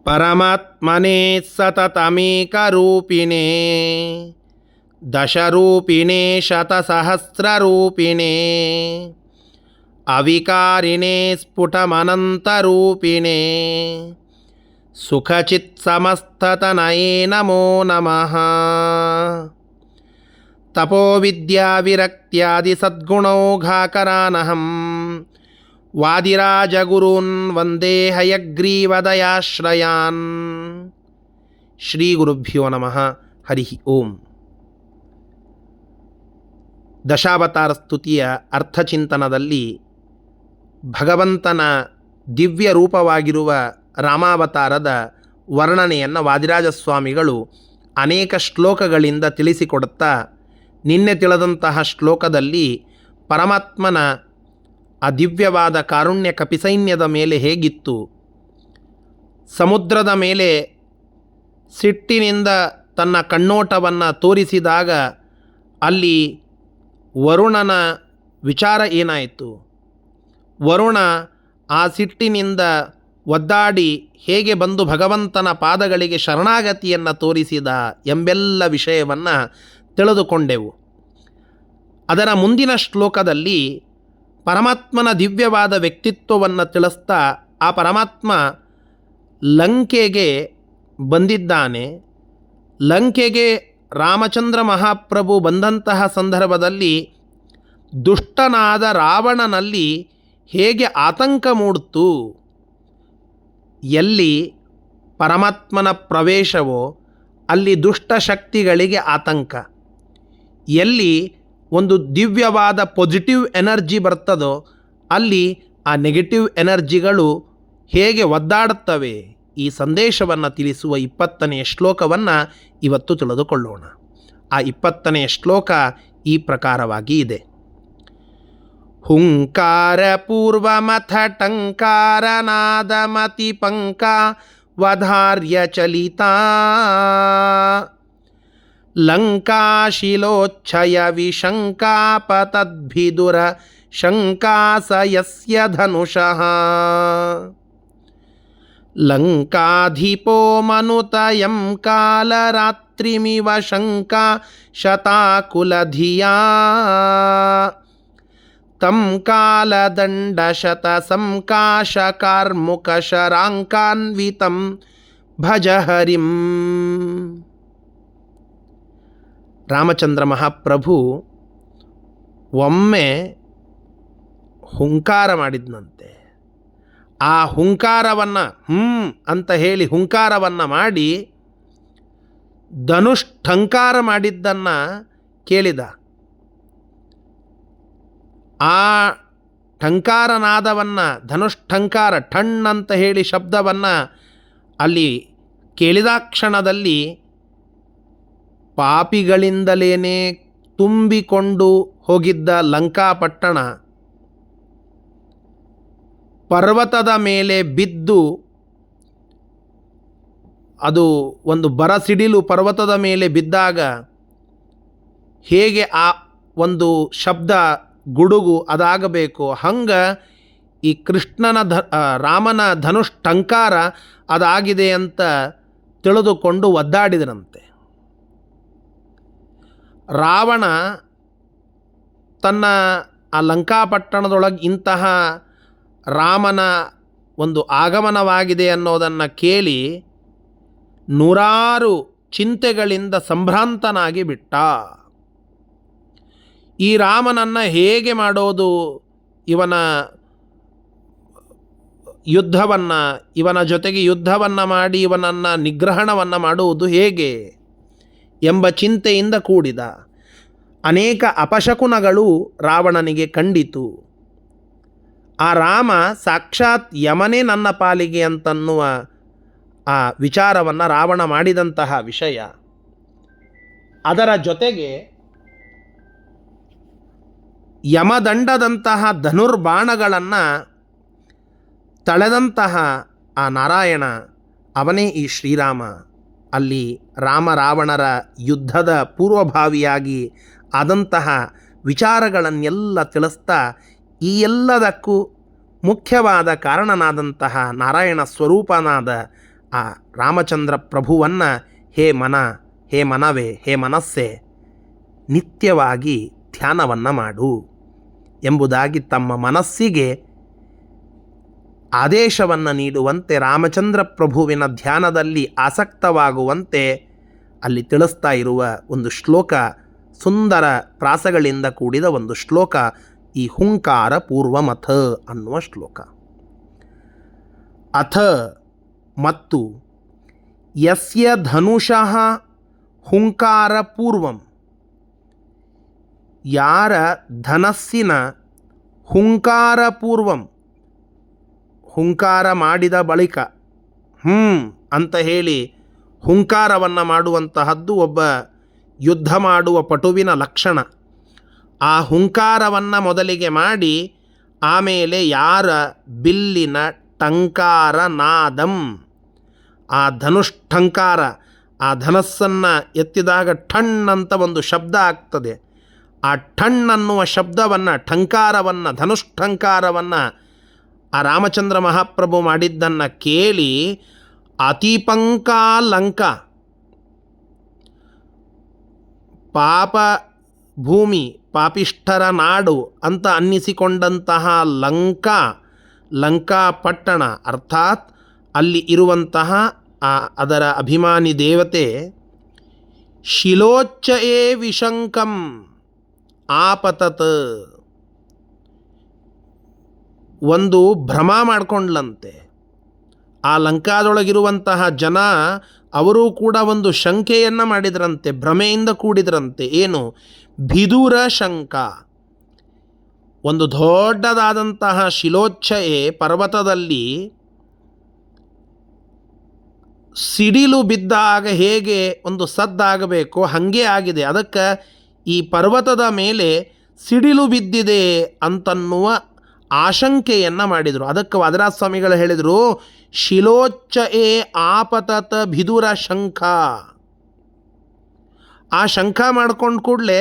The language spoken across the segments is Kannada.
ಪರಮಾತ್ಮನೇ ಸತತಮೇಕರೂಪಿಣೇ ದಶರೂಪಿಣೇ ಶತಸಹಸ್ರರೂಪಿಣೇ ಅವಿಕಾರಿಣೇ ಸ್ಫುಟಮನಂತರೂಪಿಣೇ ಸುಖಚಿತ್ಸಮಸ್ತತನಯೇ ನಮೋ ನಮಃ. ತಪೋವಿದ್ಯಾವಿರಕ್ತ್ಯಾದಿ ಸದ್ಗುಣೌಘಾಕರಾನಹಂ ವಾದಿರಾಜಗುರೂನ್ ವಂದೇ ಹಯಗ್ರೀವದಯಾಶ್ರಯಾನ್. ಶ್ರೀ ಗುರುಭ್ಯೋ ನಮಃ. ಹರಿ ಓಂ. ದಶಾವತಾರ ಸ್ತುತಿಯ ಅರ್ಥಚಿಂತನದಲ್ಲಿ ಭಗವಂತನ ದಿವ್ಯ ರೂಪವಾಗಿರುವ ರಾಮಾವತಾರದ ವರ್ಣನೆಯನ್ನು ವಾದಿರಾಜಸ್ವಾಮಿಗಳು ಅನೇಕ ಶ್ಲೋಕಗಳಿಂದ ತಿಳಿಸಿಕೊಡುತ್ತಾ, ನಿನ್ನೆ ತಿಳಿದಂತಹ ಶ್ಲೋಕದಲ್ಲಿ ಪರಮಾತ್ಮನ ಅದಿವ್ಯವಾದ ಕಾರುಣ್ಯ ಕಪಿಸೈನ್ಯದ ಮೇಲೆ ಹೇಗಿತ್ತು, ಸಮುದ್ರದ ಮೇಲೆ ಸಿಟ್ಟಿನಿಂದ ತನ್ನ ಕಣ್ಣೋಟವನ್ನು ತೋರಿಸಿದಾಗ ಅಲ್ಲಿ ವರುಣನ ವಿಚಾರ ಏನಾಯಿತು, ವರುಣ ಆ ಸಿಟ್ಟಿನಿಂದ ಒದ್ದಾಡಿ ಹೇಗೆ ಬಂದು ಭಗವಂತನ ಪಾದಗಳಿಗೆ ಶರಣಾಗತಿಯನ್ನು ತೋರಿಸಿದ ಎಂಬೆಲ್ಲ ವಿಷಯವನ್ನು ತಿಳಿದುಕೊಂಡೆವು. ಅದರ ಮುಂದಿನ ಶ್ಲೋಕದಲ್ಲಿ ಪರಮಾತ್ಮನ ದಿವ್ಯವಾದ ವ್ಯಕ್ತಿತ್ವವನ್ನು ತಿಳಿಸ್ತಾ ಆ ಪರಮಾತ್ಮ ಲಂಕೆಗೆ ಬಂದಿದ್ದಾನೆ. ಲಂಕೆಗೆ ರಾಮಚಂದ್ರ ಮಹಾಪ್ರಭು ಬಂದಂತಹ ಸಂದರ್ಭದಲ್ಲಿ ದುಷ್ಟನಾದ ರಾವಣನಲ್ಲಿ ಹೇಗೆ ಆತಂಕ ಮೂಡಿತು, ಎಲ್ಲಿ ಪರಮಾತ್ಮನ ಪ್ರವೇಶವೋ ಅಲ್ಲಿ ದುಷ್ಟಶಕ್ತಿಗಳಿಗೆ ಆತಂಕ, ಎಲ್ಲಿ ಒಂದು ದಿವ್ಯವಾದ ಪಾಸಿಟಿವ್ ಎನರ್ಜಿ ಬರ್ತದೋ ಅಲ್ಲಿ ಆ ನೆಗೆಟಿವ್ ಎನರ್ಜಿಗಳು ಹೇಗೆ ಒದ್ದಾಡುತ್ತವೆ, ಈ ಸಂದೇಶವನ್ನು ತಿಳಿಸುವ 20ನೆಯ ಶ್ಲೋಕವನ್ನು ಇವತ್ತು ತಿಳಿದುಕೊಳ್ಳೋಣ. ಆ 20ನೆಯ ಶ್ಲೋಕ ಈ ಪ್ರಕಾರವಾಗಿ ಇದೆ. ಹುಂಕಾರ ಪೂರ್ವಮಥ ಟಂಕಾರ ನಾದಮತಿ ಪಂಕ ವಧಾರ್ಯ ಚಲಿತಾ ಲಂಕಾಶಿಲೋಚ್ಛಯ ವಿಶಂಕಾಪತದ್ಭಿದುರ ಶಂಕಾಸಯಸ್ಯ ಧನುಷಃ ಲಂಕಾಧಿಪೋ ಮನುತಯಂ ಕಾಲರಾತ್ರಿಮಿವ ಶಂಕಾ ಶತಾಕುಲಧಿಯಾ ತಂ ಕಾಲದಂಡಶತ ಸಂಕಾಶಕಾರ್ಮುಕಶರಾಂಕಾನ್ವಿತಂ ಭಜ ಹರಿಂ. ರಾಮಚಂದ್ರ ಮಹಾಪ್ರಭು ಒಮ್ಮೆ ಹುಂಕಾರ ಮಾಡಿದ್ನಂತೆ. ಆ ಹುಂಕಾರವನ್ನು ಅಂತ ಹೇಳಿ ಹುಂಕಾರವನ್ನು ಮಾಡಿ ಧನುಷ್ಠಂಕಾರ ಮಾಡಿದ್ದನ್ನು ಕೇಳಿದ. ಆ ಠಂಕಾರನಾದವನ್ನು, ಧನುಷ್ಠಂಕಾರ ಠಣ್ ಅಂತ ಹೇಳಿ ಶಬ್ದವನ್ನು ಅಲ್ಲಿ ಕೇಳಿದ ಕ್ಷಣದಲ್ಲಿ ಪಾಪಿಗಳಿಂದಲೇ ತುಂಬಿಕೊಂಡು ಹೋಗಿದ್ದ ಲಂಕಾಪಟ್ಟಣ ಪರ್ವತದ ಮೇಲೆ ಬಿದ್ದು, ಅದು ಒಂದು ಬರಸಿಡಿಲು ಪರ್ವತದ ಮೇಲೆ ಬಿದ್ದಾಗ ಹೇಗೆ ಆ ಒಂದು ಶಬ್ದ ಗುಡುಗು ಅದಾಗಬೇಕು, ಹಂಗೆ ಈ ಕೃಷ್ಣನ ರಾಮನ ಧನುಷ್ಠಂಕಾರ ಅದಾಗಿದೆ ಅಂತ ತಿಳಿದುಕೊಂಡು ಒದ್ದಾಡಿದರಂತೆ. ರಾವಣ ತನ್ನ ಆ ಲಂಕಾಪಟ್ಟಣದೊಳಗೆ ಇಂತಹ ರಾಮನ ಒಂದು ಆಗಮನವಾಗಿದೆ ಅನ್ನೋದನ್ನು ಕೇಳಿ ನೂರಾರು ಚಿಂತೆಗಳಿಂದ ಸಂಭ್ರಾಂತನಾಗಿ ಬಿಟ್ಟ. ಈ ರಾಮನನ್ನು ಹೇಗೆ ಮಾಡೋದು, ಇವನ ಯುದ್ಧವನ್ನು, ಇವನ ಜೊತೆಗೆ ಯುದ್ಧವನ್ನು ಮಾಡಿ ಇವನನ್ನು ನಿಗ್ರಹಣವನ್ನು ಮಾಡುವುದು ಹೇಗೆ ಎಂಬ ಚಿಂತೆಯಿಂದ ಕೂಡಿದ. ಅನೇಕ ಅಪಶಕುನಗಳು ರಾವಣನಿಗೆ ಕಂಡಿತು. ಆ ರಾಮ ಸಾಕ್ಷಾತ್ ಯಮನೇ ನನ್ನ ಪಾಲಿಗೆ ಅಂತನ್ನುವ ಆ ವಿಚಾರವನ್ನು ರಾವಣ ಮಾಡಿದಂತಹ ವಿಷಯ, ಅದರ ಜೊತೆಗೆ ಯಮದಂಡದಂತಹ ಧನುರ್ಬಾಣಗಳನ್ನು ತಳೆದಂತಹ ಆ ನಾರಾಯಣ ಅವನೇ ಈ ಶ್ರೀರಾಮ. ಅಲ್ಲಿ ರಾಮ ರಾವಣರ ಯುದ್ಧದ ಪೂರ್ವಭಾವಿಯಾಗಿ ಆದಂತಹ ವಿಚಾರಗಳನ್ನೆಲ್ಲ ತಿಳಿಸ್ತಾ ಈ ಎಲ್ಲದಕ್ಕೂ ಮುಖ್ಯವಾದ ಕಾರಣನಾದಂತಹ ನಾರಾಯಣ ಸ್ವರೂಪನಾದ ಆ ರಾಮಚಂದ್ರ ಪ್ರಭುವನ್ನು ಹೇ ಮನವೇ, ಹೇ ಮನಸ್ಸೇ, ನಿತ್ಯವಾಗಿ ಧ್ಯಾನವನ್ನು ಮಾಡು ಎಂಬುದಾಗಿ ತಮ್ಮ ಮನಸ್ಸಿಗೆ ಆದೇಶವನ್ನು ನೀಡುವಂತೆ, ರಾಮಚಂದ್ರ ಪ್ರಭುವಿನ ಧ್ಯಾನದಲ್ಲಿ ಆಸಕ್ತವಾಗುವಂತೆ ಅಲ್ಲಿ ತಿಳಿಸ್ತಾ ಇರುವ ಒಂದು ಶ್ಲೋಕ, ಸುಂದರ ಪ್ರಾಸಗಳಿಂದ ಕೂಡಿದ ಒಂದು ಶ್ಲೋಕ, ಈ ಹುಂಕಾರ ಪೂರ್ವಮಥ ಅನ್ನುವ ಶ್ಲೋಕ. ಅಥ ಮತ್ತು ಯಸ್ಯ ಧನುಷಃ ಹುಂಕಾರ ಪೂರ್ವಂ, ಯಾರ ಧನಸ್ಸಿನ ಹುಂಕಾರ ಪೂರ್ವಂ, ಹುಂಕಾರ ಮಾಡಿದ ಬಳಿಕ ಅಂತ ಹೇಳಿ ಹುಂಕಾರವನ್ನು ಮಾಡುವಂತಹದ್ದು ಒಬ್ಬ ಯುದ್ಧ ಮಾಡುವ ಪಟುವಿನ ಲಕ್ಷಣ. ಆ ಹುಂಕಾರವನ್ನು ಮೊದಲಿಗೆ ಮಾಡಿ ಆಮೇಲೆ ಯಾರ ಬಿಲ್ಲಿನ ಟಂಕಾರ ನಾದಂ, ಆ ಧನುಷ್ಠಂಕಾರ, ಆ ಧನಸ್ಸನ್ನು ಎತ್ತಿದಾಗ ಠಣ್ ಅಂತ ಒಂದು ಶಬ್ದ ಆಗ್ತದೆ. ಆ ಠಣ್ ಅನ್ನುವ ಶಬ್ದವನ್ನು, ಠಂಕಾರವನ್ನು, ಧನುಷ್ಠಂಕಾರವನ್ನು ಆ ರಾಮಚಂದ್ರ ಮಹಾಪ್ರಭು ಮಾಡಿದ್ದನ್ನು ಕೇಳಿ ಅತಿಪಂಕಾಲಂಕ, ಪಾಪ ಭೂಮಿ, ಪಾಪಿಷ್ಠರ ನಾಡು ಅಂತ ಅನ್ನಿಸಿಕೊಂಡಂತಹ ಲಂಕಾ ಪಟ್ಟಣ, ಅರ್ಥಾತ್ ಅಲ್ಲಿ ಇರುವಂತಹ ಅದರ ಅಭಿಮಾನಿ ದೇವತೆ ಶಿಲೋಚ್ಚಯೇ ವಿಶಂಕಂ ಆಪತತ್, ಒಂದು ಭ್ರಮ ಮಾಡಿಕೊಂಡ್ಲಂತೆ. ಆ ಲಂಕಾದೊಳಗಿರುವಂತಹ ಜನ ಅವರೂ ಕೂಡ ಒಂದು ಶಂಕೆಯನ್ನು ಮಾಡಿದ್ರಂತೆ, ಭ್ರಮೆಯಿಂದ ಕೂಡಿದ್ರಂತೆ. ಏನು? ಬಿದುರ ಶಂಕ. ಒಂದು ದೊಡ್ಡದಾದಂತಹ ಶಿಲೋಚ್ಛಯೆ ಪರ್ವತದಲ್ಲಿ ಸಿಡಿಲು ಬಿದ್ದಾಗ ಹೇಗೆ ಒಂದು ಸದ್ದಾಗಬೇಕು ಹಾಗೆ ಆಗಿದೆ. ಅದಕ್ಕೆ ಈ ಪರ್ವತದ ಮೇಲೆ ಸಿಡಿಲು ಬಿದ್ದಿದೆ ಅಂತನ್ನುವ ಆಶಂಕೆಯನ್ನು ಮಾಡಿದರು. ಅದಕ್ಕೆ ವಾದರಾಜ ಸ್ವಾಮಿಗಳು ಹೇಳಿದರು, ಶಿಲೋಚ್ಚಯೇ ಆಪತತ ಬಿದುರ ಶಂಖ. ಆ ಶಂಖ ಮಾಡ್ಕೊಂಡು ಕೂಡಲೇ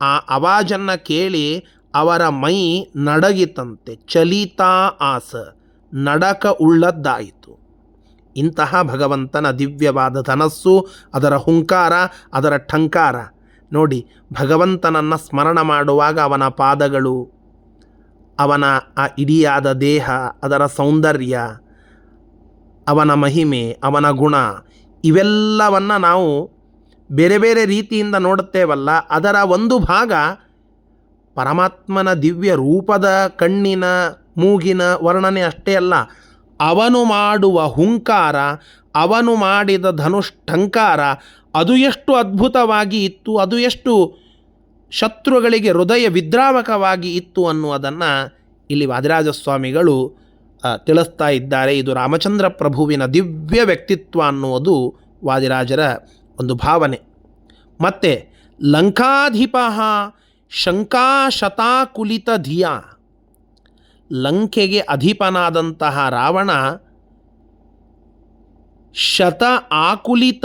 ಆ ಅವಾಜನ್ನು ಕೇಳಿ ಅವರ ಮೈ ನಡಗಿತಂತೆ, ಚಲಿತಾ ಆಸ, ನಡಕ ಉಳ್ಳದ್ದಾಯಿತು. ಇಂತಹ ಭಗವಂತನ ದಿವ್ಯವಾದ ಧನಸ್ಸು, ಅದರ ಹುಂಕಾರ, ಅದರ ಠಂಕಾರ ನೋಡಿ. ಭಗವಂತನನ್ನು ಸ್ಮರಣ ಮಾಡುವಾಗ ಅವನ ಪಾದಗಳು, ಅವನ ಆ ಇಡಿಯಾದ ದೇಹ, ಅದರ ಸೌಂದರ್ಯ, ಅವನ ಮಹಿಮೆ, ಅವನ ಗುಣ, ಇವೆಲ್ಲವನ್ನು ನಾವು ಬೇರೆ ಬೇರೆ ರೀತಿಯಿಂದ ನೋಡುತ್ತೇವಲ್ಲ, ಅದರ ಒಂದು ಭಾಗ ಪರಮಾತ್ಮನ ದಿವ್ಯ ರೂಪದ ಕಣ್ಣಿನ ಮೂಗಿನ ವರ್ಣನೆ ಅಷ್ಟೇ ಅಲ್ಲ, ಅವನು ಮಾಡುವ ಹುಂಕಾರ, ಅವನು ಮಾಡಿದ ಧನುಷ್ಠಂಕಾರ ಅದು ಎಷ್ಟು ಅದ್ಭುತವಾಗಿ ಇತ್ತು, ಅದು ಎಷ್ಟು ಶತ್ರುಗಳಿಗೆ ಹೃದಯ ವಿದ್ರಾವಕವಾಗಿ ಇತ್ತು ಅನ್ನುವುದನ್ನು ಇಲ್ಲಿ ವಾದಿರಾಜ ಸ್ವಾಮಿಗಳು ತಿಳಿಸ್ತಾ ಇದ್ದಾರೆ. ಇದು ರಾಮಚಂದ್ರ ಪ್ರಭುವಿನ ದಿವ್ಯ ವ್ಯಕ್ತಿತ್ವ ಅನ್ನುವುದು ವಾದಿರಾಜರ ಒಂದು ಭಾವನೆ. ಮತ್ತು ಲಂಕಾಧಿಪ ಶಂಕಾಶತಾಕುಲಿತ ಧಿಯ, ಲಂಕೆಗೆ ಅಧಿಪನಾದಂತಹ ರಾವಣ ಶತ ಆಕುಲಿತ,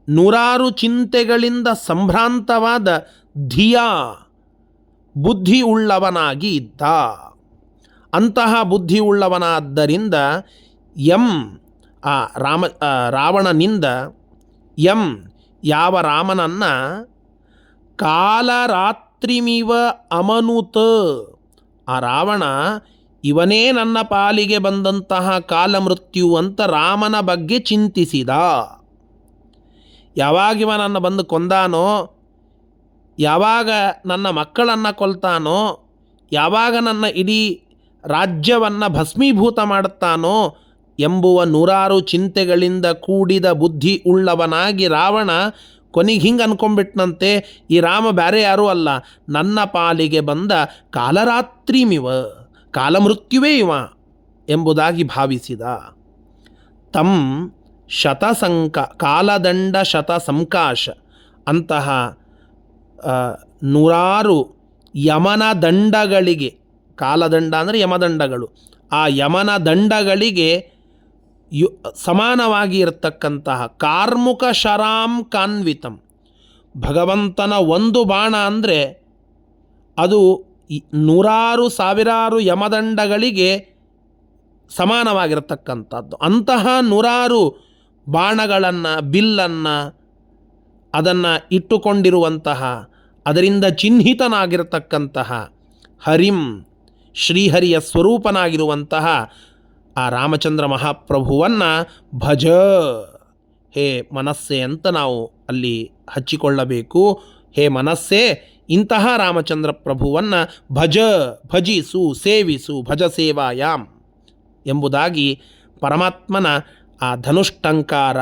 ನೂರಾರು ಚಿಂತೆಗಳಿಂದ ಸಂಭ್ರಾಂತವಾದ ಧಿಯ, ಬುದ್ಧಿ ಉಳ್ಳವನಾಗಿ ಇದ್ದ. ಅಂತಹ ಬುದ್ಧಿ ಉಳ್ಳವನಾದ್ದರಿಂದ ರಾವಣನಿಂದ ಯಾವ ರಾಮನನ್ನು ಕಾಲರಾತ್ರಿಮಿವ ಅಮನುತ, ಆ ರಾವಣ ಇವನೇ ನನ್ನ ಪಾಲಿಗೆ ಬಂದಂತಹ ಕಾಲಮೃತ್ಯು ಅಂತ ರಾಮನ ಬಗ್ಗೆ ಚಿಂತಿಸಿದ. ಯಾವಾಗ ಇವ ನನ್ನ ಬಂದು ಕೊಂದಾನೋ, ಯಾವಾಗ ನನ್ನ ಮಕ್ಕಳನ್ನು ಕೊಲ್ತಾನೋ, ಯಾವಾಗ ನನ್ನ ಇಡೀ ರಾಜ್ಯವನ್ನು ಭಸ್ಮೀಭೂತ ಮಾಡುತ್ತಾನೋ ಎಂಬುವ ನೂರಾರು ಚಿಂತೆಗಳಿಂದ ಕೂಡಿದ ಬುದ್ಧಿ ಉಳ್ಳವನಾಗಿ ರಾವಣ ಕೊನೆಗೆ ಹಿಂಗೆ ಅಂದ್ಕೊಂಡ್ಬಿಟ್ನಂತೆ, ಈ ರಾಮ ಬೇರೆ ಯಾರೂ ಅಲ್ಲ, ನನ್ನ ಪಾಲಿಗೆ ಬಂದ ಕಾಲರಾತ್ರಿಮಿವ, ಕಾಲಮೃತ್ಯುವೇ ಇವ ಎಂಬುದಾಗಿ ಭಾವಿಸಿದ. ತಂ ಕಾಲದಂಡ ಶತ ಸಂಕಾಶ, ಅಂತಹ ನೂರಾರು ಯಮನ ದಂಡಗಳಿಗೆ, ಕಾಲದಂಡ ಅಂದರೆ ಯಮದಂಡಗಳು, ಆ ಯಮನ ದಂಡಗಳಿಗೆ ಸಮಾನವಾಗಿ ಇರತಕ್ಕಂತಹ ಕಾರ್ಮುಕ ಶರಾಂ ಕಾನ್ವಿತಂ, ಭಗವಂತನ ಒಂದು ಬಾಣ ಅಂದರೆ ಅದು ನೂರಾರು ಸಾವಿರಾರು ಯಮದಂಡಗಳಿಗೆ ಸಮಾನವಾಗಿರತಕ್ಕಂಥದ್ದು. ಅಂತಹ ನೂರಾರು ಬಾಣಗಳನ್ನು, ಬಿಲ್ಲನ್ನು ಅದನ್ನು ಇಟ್ಟುಕೊಂಡಿರುವಂತಹ, ಅದರಿಂದ ಚಿಹ್ನಿತನಾಗಿರತಕ್ಕಂತಹ ಹರಿಂ, ಶ್ರೀಹರಿಯ ಸ್ವರೂಪನಾಗಿರುವಂತಹ ಆ ರಾಮಚಂದ್ರ ಮಹಾಪ್ರಭುವನ್ನು ಭಜ, ಹೇ ಮನಸ್ಸೆ ಅಂತ ನಾವು ಅಲ್ಲಿ ಹಚ್ಚಿಕೊಳ್ಳಬೇಕು. ಹೇ ಮನಸ್ಸೆ, ಇಂತಹ ರಾಮಚಂದ್ರ ಪ್ರಭುವನ್ನು ಭಜಿಸು, ಸೇವಿಸು, ಭಜ ಸೇವಾಯಾಮ್ ಎಂಬುದಾಗಿ ಪರಮಾತ್ಮನ ಆ ಧನುಷ್ಟಂಕಾರ,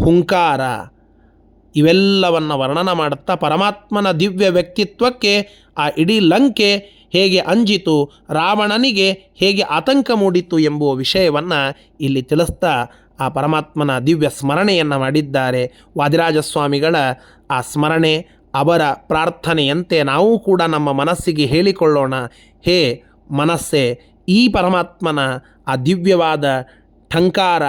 ಹುಂಕಾರ ಇವೆಲ್ಲವನ್ನು ವರ್ಣನ ಮಾಡುತ್ತಾ ಪರಮಾತ್ಮನ ದಿವ್ಯ ವ್ಯಕ್ತಿತ್ವಕ್ಕೆ ಆ ಇಡೀ ಲಂಕೆ ಹೇಗೆ ಅಂಜಿತು, ರಾವಣನಿಗೆ ಹೇಗೆ ಆತಂಕ ಮೂಡಿತು ಎಂಬುವ ವಿಷಯವನ್ನು ಇಲ್ಲಿ ತಿಳಿಸ್ತಾ ಆ ಪರಮಾತ್ಮನ ದಿವ್ಯ ಸ್ಮರಣೆಯನ್ನು ಮಾಡಿದ್ದಾರೆ. ವಾದಿರಾಜಸ್ವಾಮಿಗಳ ಆ ಸ್ಮರಣೆ, ಅವರ ಪ್ರಾರ್ಥನೆಯಂತೆ ನಾವು ಕೂಡ ನಮ್ಮ ಮನಸ್ಸಿಗೆ ಹೇಳಿಕೊಳ್ಳೋಣ. ಹೇ ಮನಸ್ಸೆ, ಈ ಪರಮಾತ್ಮನ ಆ ದಿವ್ಯವಾದ ಠಂಕಾರ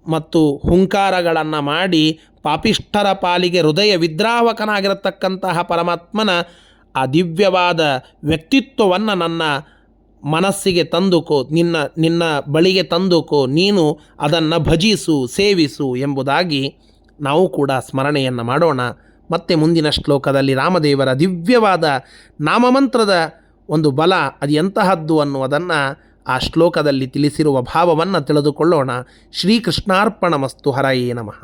ಮತ್ತು ಹುಂಕಾರಗಳನ್ನು ಮಾಡಿ ಪಾಪಿಷ್ಠರ ಪಾಲಿಗೆ ಹೃದಯ ವಿದ್ರಾವಕನಾಗಿರತಕ್ಕಂತಹ ಪರಮಾತ್ಮನ ಆ ದಿವ್ಯವಾದ ವ್ಯಕ್ತಿತ್ವವನ್ನು ನನ್ನ ಮನಸ್ಸಿಗೆ ತಂದುಕೋ, ನಿನ್ನ ಬಳಿಗೆ ತಂದುಕೋ, ನೀನು ಅದನ್ನು ಭಜಿಸು, ಸೇವಿಸು ಎಂಬುದಾಗಿ ನಾವು ಕೂಡ ಸ್ಮರಣೆಯನ್ನು ಮಾಡೋಣ. ಮತ್ತೆ ಮುಂದಿನ ಶ್ಲೋಕದಲ್ಲಿ ರಾಮದೇವರ ದಿವ್ಯವಾದ ನಾಮಮಂತ್ರದ ಒಂದು ಬಲ ಅದು ಎಂತಹದ್ದು ಅನ್ನುವುದನ್ನು ಆ ಶ್ಲೋಕದಲ್ಲಿ ತಿಳಿಸಿರುವ ಭಾವವನ್ನು ತಿಳಿದುಕೊಳ್ಳೋಣ. ಶ್ರೀಕೃಷ್ಣಾರ್ಪಣಮಸ್ತು. ಹರಯೇ ನಮಃ.